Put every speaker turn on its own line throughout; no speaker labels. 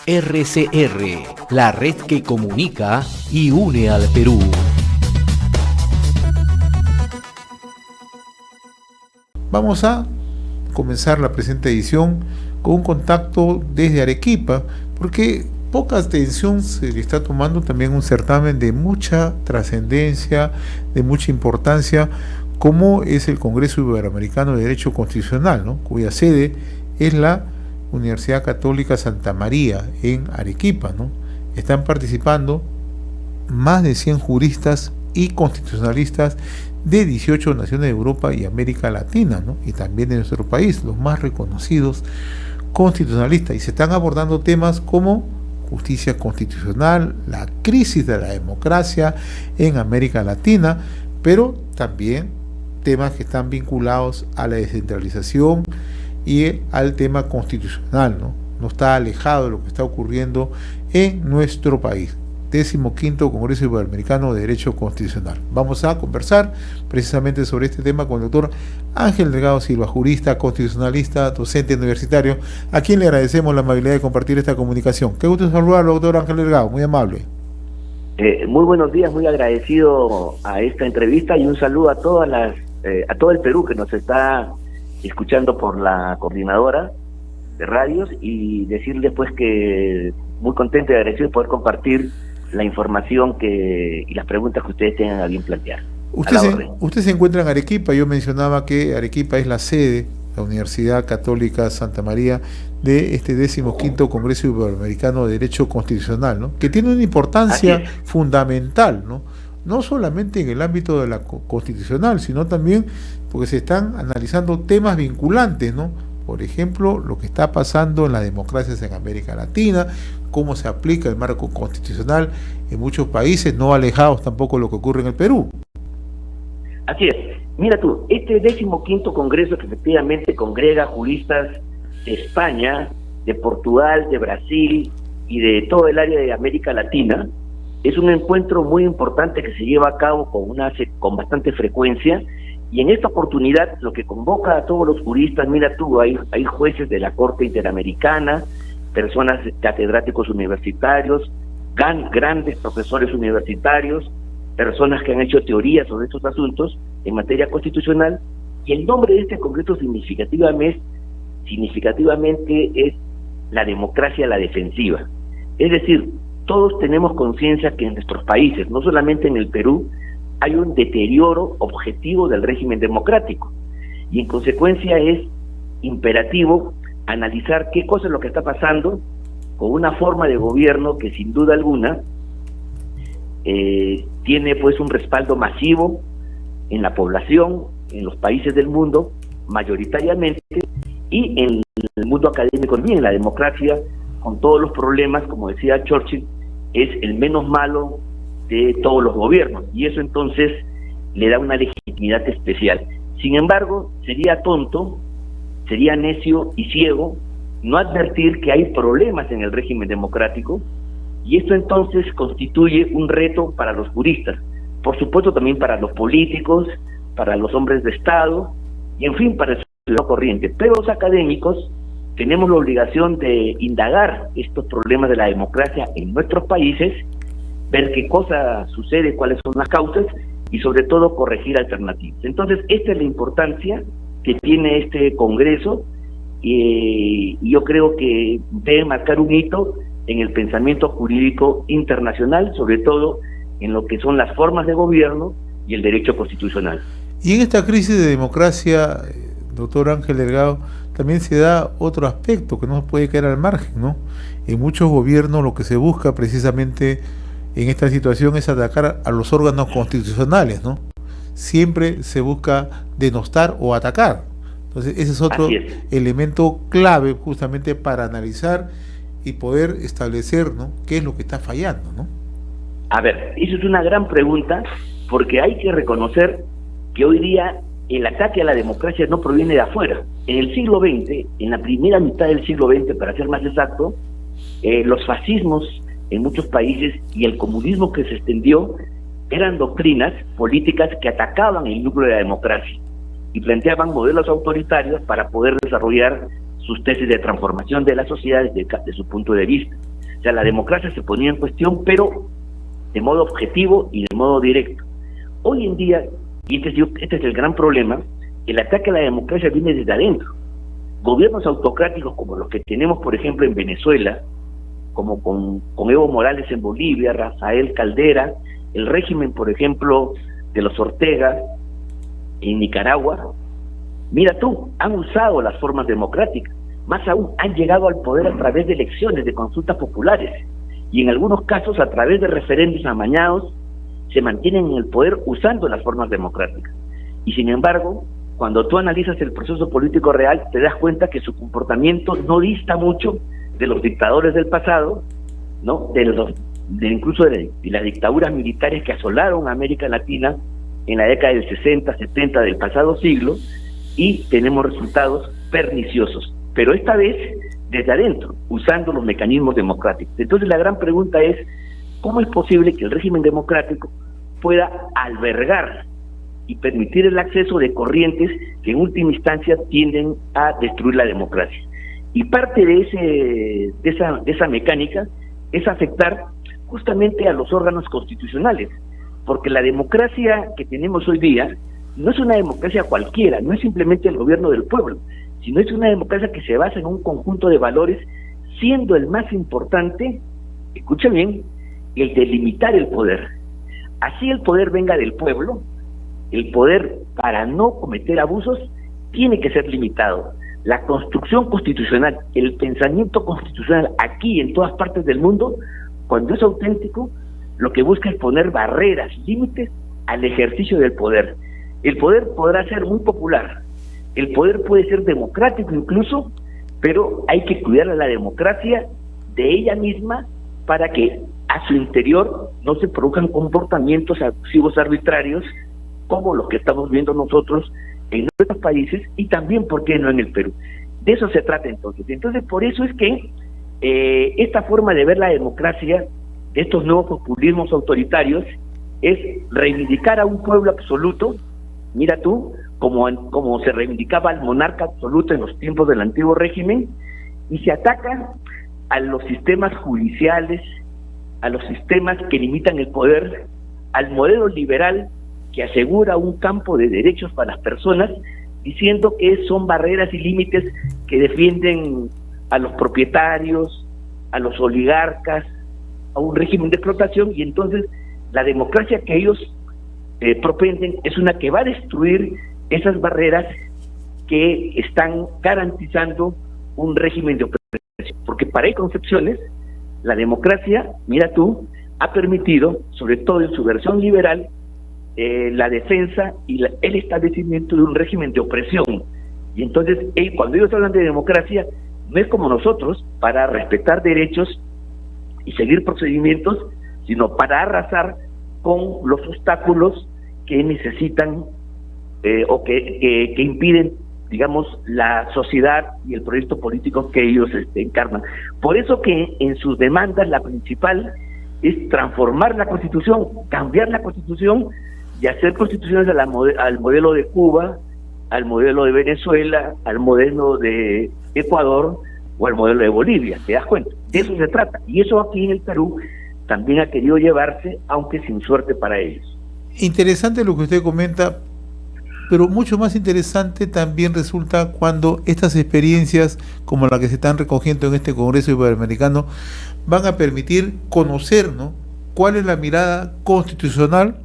RCR, la red que comunica y une al Perú.
Vamos a comenzar la presente edición con un contacto desde Arequipa, porque poca atención se le está tomando también un certamen de mucha trascendencia, de mucha importancia, como es el Congreso Iberoamericano de Derecho Constitucional, ¿no?, cuya sede es la Universidad Católica Santa María en Arequipa, ¿no? Están participando más de 100 juristas y constitucionalistas de 18 naciones de Europa y América Latina, ¿no?, y también de nuestro país, los más reconocidos constitucionalistas, y se están abordando temas como justicia constitucional, la crisis de la democracia en América Latina, pero también temas que están vinculados a la descentralización y al tema constitucional, ¿no? No está alejado de lo que está ocurriendo en nuestro país. 15º Congreso Iberoamericano de Derecho Constitucional. Vamos a conversar precisamente sobre este tema con el doctor Ángel Delgado Silva, jurista, constitucionalista, docente universitario, a quien le agradecemos la amabilidad de compartir esta comunicación. Qué gusto saludarlo, doctor Ángel Delgado, muy amable.
Muy buenos días, muy agradecido a esta entrevista y un saludo a a todo el Perú que nos está escuchando por la coordinadora de radios, y decirles pues que muy contento y agradecido de poder compartir la información y las preguntas que ustedes tengan a bien plantear.
Usted se encuentra en Arequipa. Yo mencionaba que Arequipa es la sede, la Universidad Católica Santa María, de este 15º Congreso Iberoamericano de Derecho Constitucional, ¿no?, que tiene una importancia fundamental, no solamente en el ámbito de la constitucional, sino también porque se están analizando temas vinculantes, ¿no? Por ejemplo, lo que está pasando en las democracias en América Latina, cómo se aplica el marco constitucional en muchos países, no alejados tampoco de lo que ocurre en el Perú.
Así es. Mira tú, este 15º Congreso, que efectivamente congrega juristas de España, de Portugal, de Brasil y de todo el área de América Latina, es un encuentro muy importante que se lleva a cabo con bastante frecuencia, y en esta oportunidad lo que convoca a todos los juristas, mira tú, hay jueces de la Corte Interamericana, personas, catedráticos universitarios, grandes profesores universitarios, personas que han hecho teoría sobre estos asuntos en materia constitucional, y el nombre de este congreso significativamente es la democracia a la defensiva. Es decir, todos tenemos conciencia que en nuestros países, no solamente en el Perú, hay un deterioro objetivo del régimen democrático, y en consecuencia es imperativo analizar qué cosa es lo que está pasando con una forma de gobierno que sin duda alguna tiene pues un respaldo masivo en la población, en los países del mundo mayoritariamente, y en el mundo académico también. La democracia, con todos los problemas, como decía Churchill, es el menos malo de todos los gobiernos, y eso entonces le da una legitimidad especial. Sin embargo, sería tonto, sería necio y ciego no advertir que hay problemas en el régimen democrático, y esto entonces constituye un reto para los juristas, por supuesto también para los políticos, para los hombres de Estado, y en fin, para el ciudadano corriente. Pero los académicos tenemos la obligación de indagar estos problemas de la democracia en nuestros países, ver qué cosa sucede, cuáles son las causas, y sobre todo corregir alternativas. Entonces, esta es la importancia que tiene este Congreso, y yo creo que debe marcar un hito en el pensamiento jurídico internacional, sobre todo en lo que son las formas de gobierno y el derecho constitucional.
Y en esta crisis de democracia, doctor Ángel Delgado, también se da otro aspecto que no nos puede quedar al margen, ¿no? En muchos gobiernos lo que se busca precisamente en esta situación es atacar a los órganos constitucionales, ¿no? Siempre se busca denostar o atacar. Entonces ese es otro elemento clave justamente para analizar y poder establecer, ¿no?, qué es lo que está fallando, ¿no?
A ver, eso es una gran pregunta, porque hay que reconocer que hoy día el ataque a la democracia no proviene de afuera. En el siglo XX, en la primera mitad del siglo XX, para ser más exacto, los fascismos en muchos países y el comunismo que se extendió eran doctrinas políticas que atacaban el núcleo de la democracia y planteaban modelos autoritarios para poder desarrollar sus tesis de transformación de la sociedad desde su punto de vista. O sea, la democracia se ponía en cuestión, pero de modo objetivo y de modo directo. Hoy en día, y este es el gran problema, el ataque a la democracia viene desde adentro. Gobiernos autocráticos como los que tenemos, por ejemplo, en Venezuela, como con Evo Morales en Bolivia, Rafael Caldera, el régimen, por ejemplo, de los Ortega en Nicaragua, mira tú, han usado las formas democráticas, más aún, han llegado al poder a través de elecciones, de consultas populares, y en algunos casos a través de referendos amañados, se mantienen en el poder usando las formas democráticas. Y sin embargo, cuando tú analizas el proceso político real, te das cuenta que su comportamiento no dista mucho de los dictadores del pasado, ¿no? Incluso de las dictaduras militares que asolaron a América Latina en la década del 60, 70 del pasado siglo, y tenemos resultados perniciosos, pero esta vez desde adentro, usando los mecanismos democráticos. Entonces la gran pregunta es, ¿cómo es posible que el régimen democrático pueda albergar y permitir el acceso de corrientes que en última instancia tienden a destruir la democracia? Y parte de esa mecánica es afectar justamente a los órganos constitucionales, porque la democracia que tenemos hoy día no es una democracia cualquiera, no es simplemente el gobierno del pueblo, sino es una democracia que se basa en un conjunto de valores, siendo el más importante, escucha bien, el de limitar el poder. Así el poder venga del pueblo, el poder, para no cometer abusos, tiene que ser limitado. La construcción constitucional, el pensamiento constitucional aquí en todas partes del mundo, cuando es auténtico, lo que busca es poner barreras, límites al ejercicio del poder. El poder podrá ser muy popular, el poder puede ser democrático incluso, pero hay que cuidar a la democracia de ella misma para que a su interior no se produzcan comportamientos abusivos arbitrarios como los que estamos viendo nosotros en nuestros países y también, ¿por qué no, en el Perú? De eso se trata entonces. Entonces, por eso es que esta forma de ver la democracia, de estos nuevos populismos autoritarios, es reivindicar a un pueblo absoluto, mira tú, como se reivindicaba al monarca absoluto en los tiempos del antiguo régimen, y se ataca a los sistemas judiciales, a los sistemas que limitan el poder, al modelo liberal que asegura un campo de derechos para las personas, diciendo que son barreras y límites que defienden a los propietarios, a los oligarcas, a un régimen de explotación, y entonces la democracia que ellos propenden es una que va a destruir esas barreras que están garantizando un régimen de opresión, porque para hay concepciones, la democracia, mira tú, ha permitido, sobre todo en su versión liberal, la defensa y el establecimiento de un régimen de opresión. Y entonces, cuando ellos hablan de democracia, no es como nosotros, para respetar derechos y seguir procedimientos, sino para arrasar con los obstáculos que necesitan o que impiden, digamos, la sociedad y el proyecto político que ellos encarnan. Por eso que en sus demandas la principal es transformar la Constitución, cambiar la Constitución y hacer constituciones al modelo de Cuba, al modelo de Venezuela, al modelo de Ecuador o al modelo de Bolivia, ¿te das cuenta? De eso se trata. Y eso aquí en el Perú también ha querido llevarse, aunque sin suerte para ellos.
Interesante lo que usted comenta, pero mucho más interesante también resulta cuando estas experiencias como la que se están recogiendo en este Congreso Iberoamericano van a permitir conocer, ¿no?, cuál es la mirada constitucional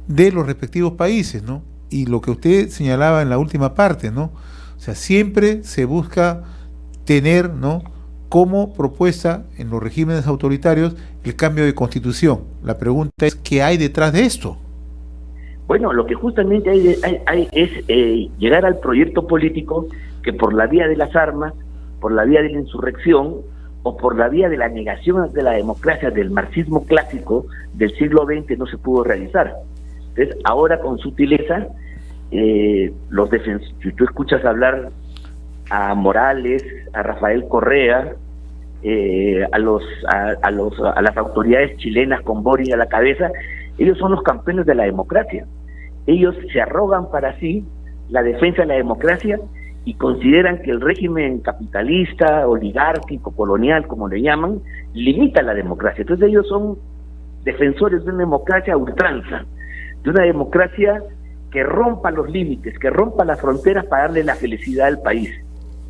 de los respectivos países, ¿no? Y lo que usted señalaba en la última parte, ¿no? O sea, siempre se busca tener, ¿no?, como propuesta en los regímenes autoritarios el cambio de constitución. La pregunta es, ¿qué hay detrás de esto?
Bueno, lo que justamente hay es llegar al proyecto político que por la vía de las armas, por la vía de la insurrección o por la vía de la negación de la democracia, del marxismo clásico del siglo XX no se pudo realizar. Entonces, ahora con sutileza, los defensores, si tú escuchas hablar a Morales, a Rafael Correa, a las autoridades chilenas con Boric a la cabeza, ellos son los campeones de la democracia. Ellos se arrogan para sí la defensa de la democracia y consideran que el régimen capitalista, oligárquico, colonial, como le llaman, limita la democracia. Entonces ellos son defensores de una democracia a ultranza, de una democracia que rompa los límites, que rompa las fronteras para darle la felicidad al país.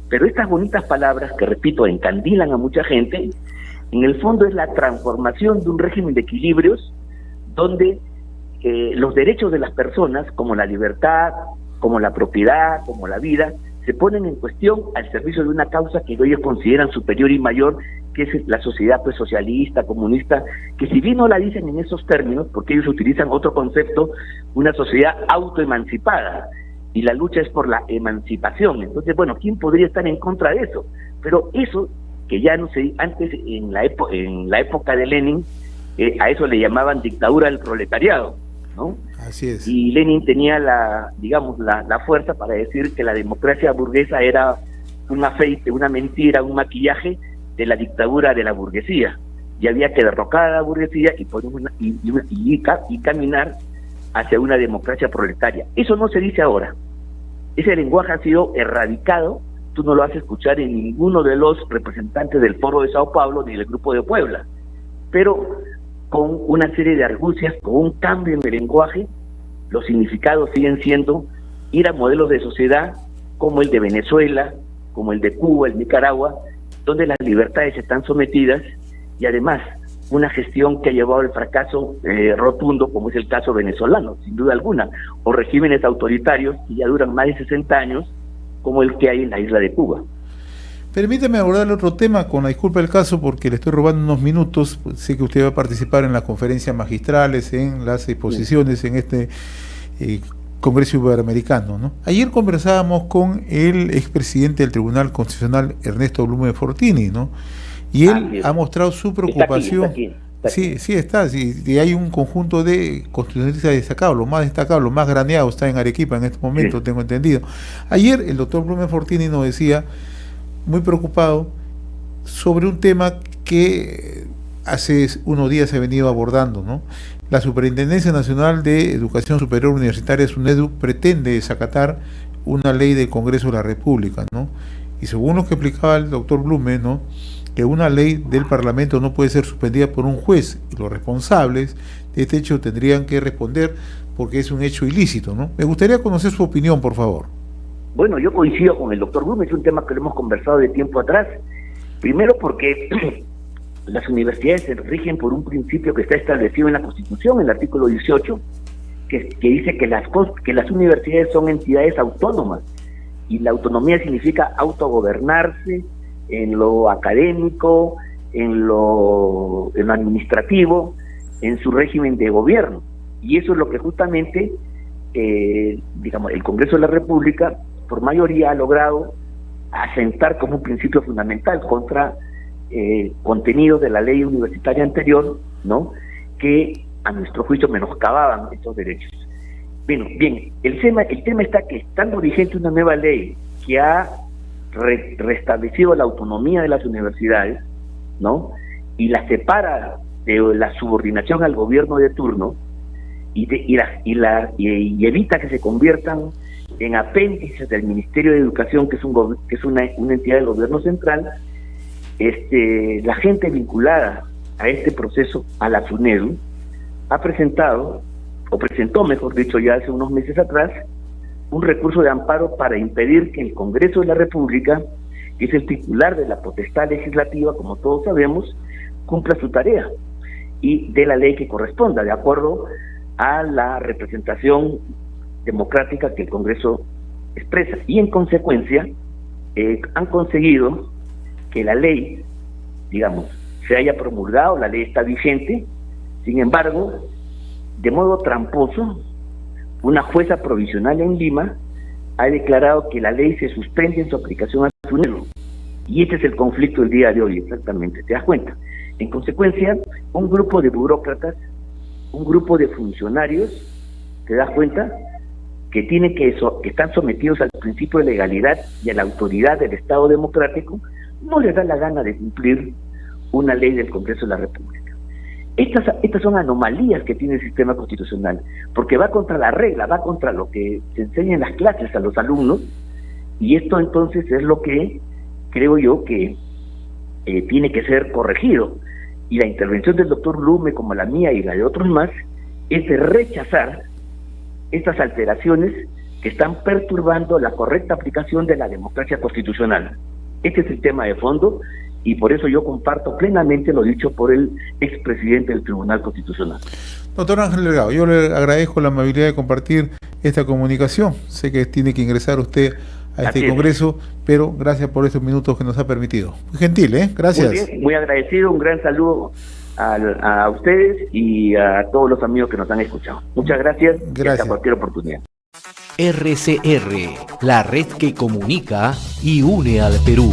Pero estas bonitas palabras, que repito, encandilan a mucha gente, en el fondo es la transformación de un régimen de equilibrios donde los derechos de las personas, como la libertad, como la propiedad, como la vida, se ponen en cuestión al servicio de una causa que ellos consideran superior y mayor, que es la sociedad pues socialista, comunista, que si bien no la dicen en esos términos, porque ellos utilizan otro concepto, una sociedad autoemancipada, y la lucha es por la emancipación. Entonces, bueno, ¿quién podría estar en contra de eso? Pero eso, que ya no sé, antes en la época de Lenin, a eso le llamaban dictadura del proletariado, ¿no?
Así es.
Y Lenin tenía la fuerza para decir que la democracia burguesa era un afeite, una mentira, un maquillaje de la dictadura de la burguesía, y había que derrocar a la burguesía y caminar hacia una democracia proletaria. Eso no se dice ahora. Ese lenguaje ha sido erradicado. Tú no lo vas a escuchar en ninguno de los representantes del Foro de Sao Paulo ni del Grupo de Puebla, pero con una serie de argucias, con un cambio en el lenguaje, los significados siguen siendo ir a modelos de sociedad como el de Venezuela, como el de Cuba, el Nicaragua, donde las libertades están sometidas, y además una gestión que ha llevado al fracaso rotundo, como es el caso venezolano, sin duda alguna, o regímenes autoritarios que ya duran más de 60 años, como el que hay en la isla de Cuba.
Permítame abordar otro tema, con la disculpa del caso, porque le estoy robando unos minutos. Sé que usted va a participar en las conferencias magistrales, en las exposiciones, en este Congreso Iberoamericano, ¿no? Ayer conversábamos con el expresidente del Tribunal Constitucional, Ernesto Blume Fortini, ¿no? Y él ha mostrado su preocupación. Está aquí. Sí, está. Y hay un conjunto de constitucionalistas destacados, lo más destacado, lo más graneado está en Arequipa en este momento, tengo entendido. Ayer el doctor Blume Fortini nos decía, muy preocupado, sobre un tema que hace unos días se ha venido abordando, ¿no? La Superintendencia Nacional de Educación Superior Universitaria, SUNEDU, pretende desacatar una ley del Congreso de la República, ¿no? Y según lo que explicaba el doctor Blume, ¿no?, que una ley del Parlamento no puede ser suspendida por un juez, y los responsables de este hecho tendrían que responder porque es un hecho ilícito, ¿no? Me gustaría conocer su opinión, por favor.
Bueno, yo coincido con el doctor Blume, es un tema que lo hemos conversado de tiempo atrás. Primero porque las universidades se rigen por un principio que está establecido en la Constitución, en el artículo 18, que dice que las universidades son entidades autónomas, y la autonomía significa autogobernarse en lo académico, en lo administrativo, en su régimen de gobierno. Y eso es lo que justamente, el Congreso de la República, por mayoría, ha logrado asentar como un principio fundamental contra contenidos de la ley universitaria anterior, ¿no?, que a nuestro juicio menoscababan estos derechos. Bueno, bien, el tema está que, estando vigente una nueva ley que ha restablecido la autonomía de las universidades, ¿no?, y la separa de la subordinación al gobierno de turno, y evita que se conviertan en apéndices del Ministerio de Educación, que es una entidad del gobierno central. La gente vinculada a este proceso, a la SUNEDU, presentó, mejor dicho, ya hace unos meses atrás, un recurso de amparo para impedir que el Congreso de la República, que es el titular de la potestad legislativa, como todos sabemos, cumpla su tarea y dé la ley que corresponda, de acuerdo a la representación democrática que el Congreso expresa. Y en consecuencia, han conseguido que la ley, se haya promulgado, la ley está vigente. Sin embargo, de modo tramposo, una jueza provisional en Lima ha declarado que la ley se suspende en su aplicación a SUNEDU. Y este es el conflicto del día de hoy, exactamente, ¿te das cuenta? En consecuencia, un grupo de burócratas, un grupo de funcionarios, ¿te das cuenta?, que están sometidos al principio de legalidad y a la autoridad del Estado democrático, no les da la gana de cumplir una ley del Congreso de la República. Estas son anomalías que tiene el sistema constitucional, porque va contra la regla, va contra lo que se enseña en las clases a los alumnos, Y esto entonces es lo que creo yo que tiene que ser corregido. Y la intervención del doctor Blume, como la mía y la de otros más, es de rechazar estas alteraciones que están perturbando la correcta aplicación de la democracia constitucional. Este es el tema de fondo, y por eso yo comparto plenamente lo dicho por el expresidente del Tribunal Constitucional.
Doctor Ángel Delgado, yo le agradezco la amabilidad de compartir esta comunicación. Sé que tiene que ingresar usted a este congreso, pero gracias por estos minutos que nos ha permitido. Muy gentil, ¿eh? Gracias.
Muy bien, muy agradecido, un gran saludo a ustedes y a todos los amigos que nos han escuchado. Muchas gracias. Y hasta cualquier oportunidad.
RCR, la red que comunica y une al Perú.